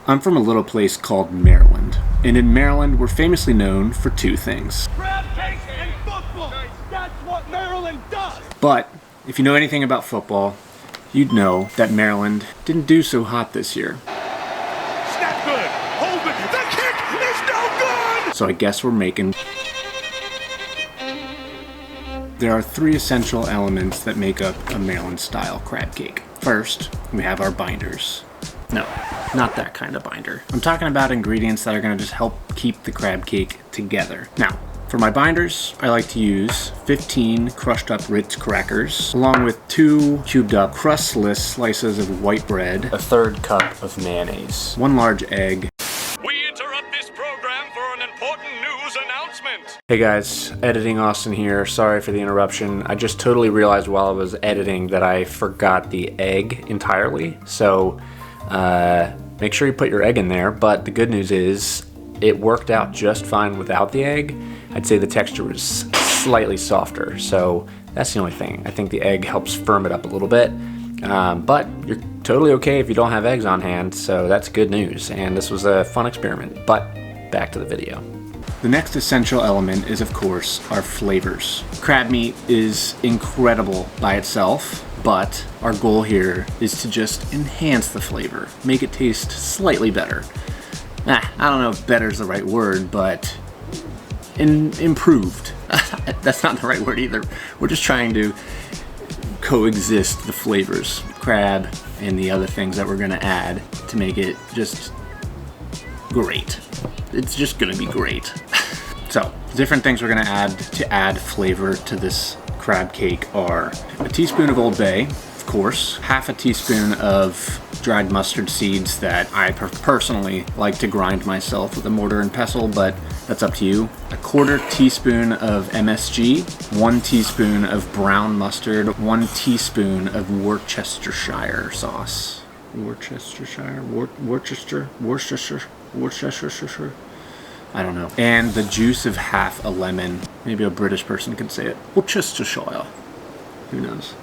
I'm from a little place called Maryland, and in Maryland we're famously known for two things. Crab cakes and football! That's what Maryland does! But if you know anything about football, you'd know that Maryland didn't do so hot this year. Snap good! Hold it! The kick is no good! So I guess we're making... There are three essential elements that make up a Maryland-style crab cake. First, we have our binders. No, not that kind of binder. I'm talking about ingredients that are going to just help keep the crab cake together. Now, for my binders, I like to use 15 crushed up Ritz crackers, along with 2 cubed up crustless slices of white bread, a third cup of mayonnaise, 1 large egg. We interrupt this program for an important news announcement. Hey guys, Editing Austin here. Sorry for the interruption. I just totally realized while I was editing that I forgot the egg entirely. So make sure you put your egg in there. But the good news is it worked out just fine without the egg. I'd say the texture was slightly softer. So that's the only thing. I think the egg helps firm it up a little bit. But you're totally okay if you don't have eggs on hand. So that's good news. And this was a fun experiment. But back to the video. The next essential element is, of course, our flavors. Crab meat is incredible by itself, but our goal here is to just enhance the flavor, make it taste slightly better. I don't know if better is the right word, but improved. That's not the right word either. We're just trying to coexist the flavors, crab and the other things that we're gonna add to make it just great. It's just gonna be great. So, the different things we're gonna add to add flavor to this crab cake are a teaspoon of Old Bay, of course, half a teaspoon of dried mustard seeds that I personally like to grind myself with a mortar and pestle, but that's up to you. A quarter teaspoon of MSG, 1 teaspoon of brown mustard, 1 teaspoon of Worcestershire sauce. Worcestershire? I don't know. And the juice of half a lemon. Maybe a British person could say it. Worcestershire. Who knows?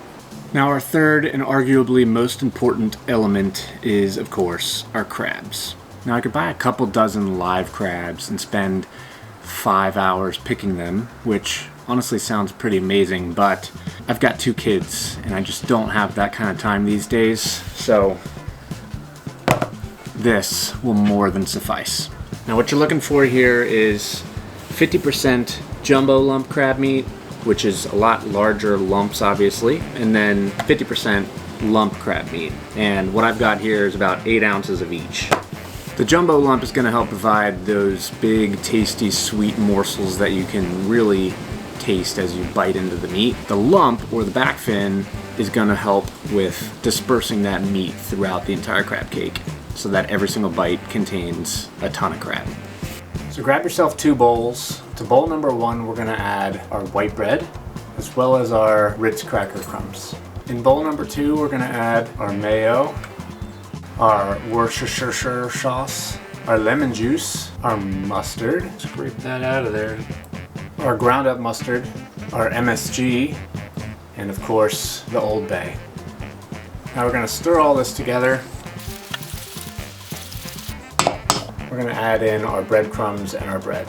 Now our third and arguably most important element is, of course, our crabs. Now I could buy a couple dozen live crabs and spend 5 hours picking them, which honestly sounds pretty amazing, but I've got 2 kids and I just don't have that kind of time these days, so this will more than suffice. Now what you're looking for here is 50% jumbo lump crab meat, which is a lot larger lumps obviously, and then 50% lump crab meat. And what I've got here is about 8 ounces of each. The jumbo lump is going to help provide those big, tasty, sweet morsels that you can really taste as you bite into the meat. The lump, or the back fin, is going to help with dispersing that meat throughout the entire crab cake, so that every single bite contains a ton of crab. So grab yourself 2 bowls. To bowl number 1, we're gonna add our white bread, as well as our Ritz cracker crumbs. In bowl number 2, we're gonna add our mayo, our Worcestershire sauce, our lemon juice, our mustard, scrape that out of there, our ground up mustard, our MSG, and of course, the Old Bay. Now we're gonna stir all this together. We're going to add in our breadcrumbs and our bread.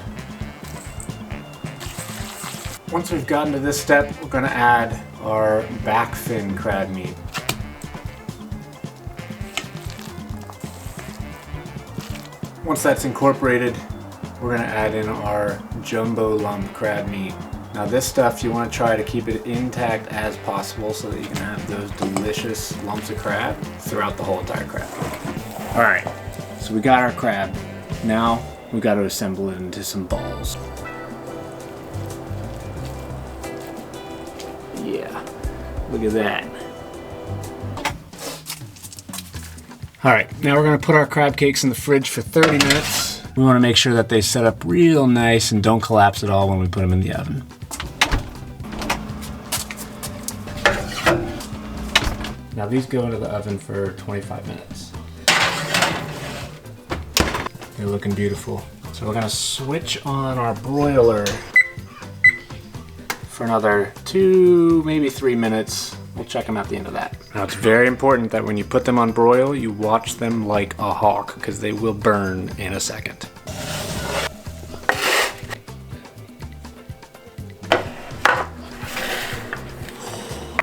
Once we've gotten to this step, we're going to add our back fin crab meat. Once that's incorporated, we're going to add in our jumbo lump crab meat. Now this stuff, you want to try to keep it intact as possible so that you can have those delicious lumps of crab throughout the whole entire crab cake. Alright, so we got our crab. Now we've got to assemble it into some balls. Yeah, look at that. Alright, now we're going to put our crab cakes in the fridge for 30 minutes. We want to make sure that they set up real nice and don't collapse at all when we put them in the oven. Now these go into the oven for 25 minutes. They're looking beautiful. So we're gonna switch on our broiler for another 2, maybe 3 minutes. We'll check them at the end of that. Now it's very important that when you put them on broil, you watch them like a hawk because they will burn in a second.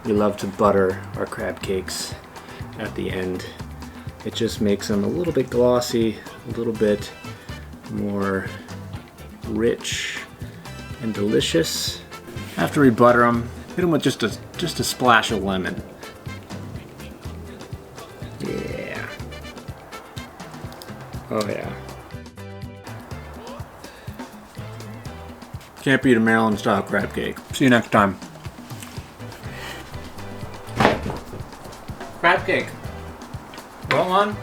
We love to butter our crab cakes at the end. It just makes them a little bit glossy, a little bit more rich and delicious. After we butter them, hit them with just a splash of lemon. Yeah. Oh yeah. Can't beat a Maryland style crab cake. See you next time. Crab cake. Roll on.